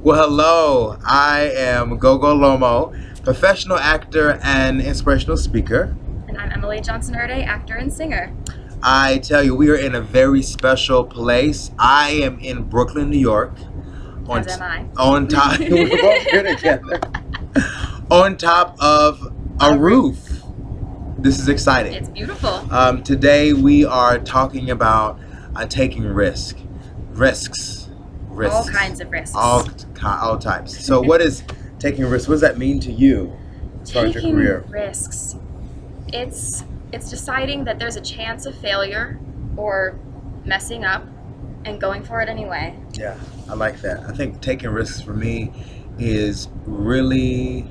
Well, hello. I am Gogo Lomo, professional actor and inspirational speaker. And I'm Emily Johnson-Erday, actor and singer. I tell you, we are in a very special place. I am in Brooklyn, New York. As am I. On top, we're both here together. On top of a roof. This is exciting. It's beautiful. Today we are talking about taking risks. All kinds of risks. All types. So what is taking risks? What does that mean to you as far as your career? Taking risks. It's deciding that there's a chance of failure or messing up and going for it anyway. Yeah, I like that. I think taking risks for me is really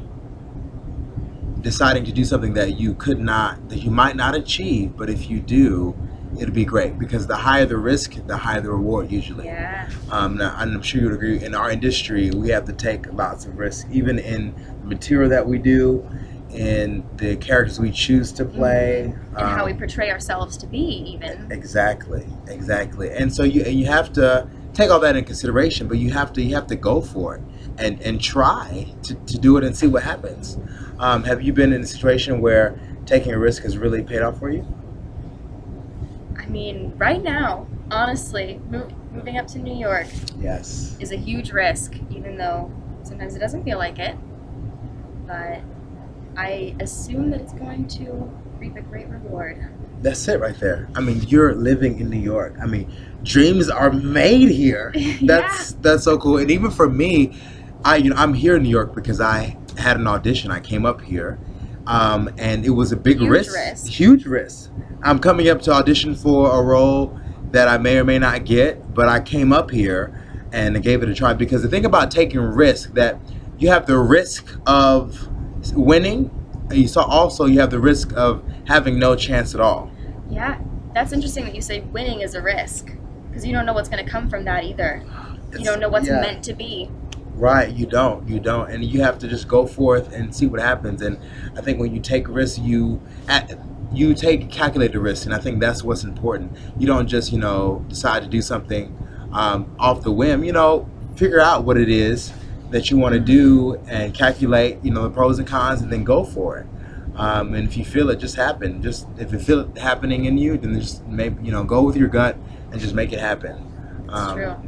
deciding to do something that you might not achieve, but if you do, it'll be great, because the higher the risk, the higher the reward usually. Yeah. Now, I'm sure you'd agree, in our industry, we have to take lots of risks, even in the material that we do, in the characters we choose to play. And how we portray ourselves to be, even. Exactly. And so you have to take all that in consideration, but you have to go for it and try to do it and see what happens. Have you been in a situation where taking a risk has really paid off for you? I mean, right now, honestly, moving up to New York is a huge risk, even though sometimes it doesn't feel like it. But I assume that it's going to reap a great reward. That's it right there. I mean, you're living in New York. I mean, dreams are made here. That's so cool. And even for me, I'm here in New York because I had an audition. I came up here, and it was a big risk. Huge risk. I'm coming up to audition for a role that I may or may not get, but I came up here and I gave it a try, because the thing about taking risk, that you have the risk of winning, and you have the risk of having no chance at all. Yeah, that's interesting that you say winning is a risk, because you don't know what's going to come from that either. You don't know what's meant to be. Right, you don't, and you have to just go forth and see what happens. And I think when you take risks, you take calculated risks, and I think that's what's important. You don't just decide to do something off the whim. Figure out what it is that you want to do and calculate the pros and cons, and then go for it. And if you feel it, just happen. Just if you feel it happening in you, then just maybe go with your gut and just make it happen.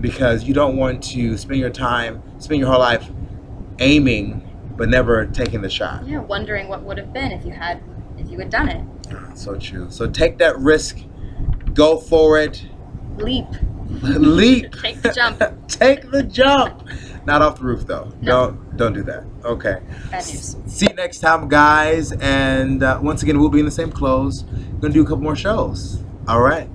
Because you don't want to spend your whole life aiming but never taking the shot. Yeah, wondering what would have been if you had done it. So true. So take that risk, go for it. Leap. Take the jump. Take the jump. Not off the roof though. No. Don't do that. Okay. Bad news. See you next time, guys. And once again, we'll be in the same clothes. Gonna do a couple more shows. All right.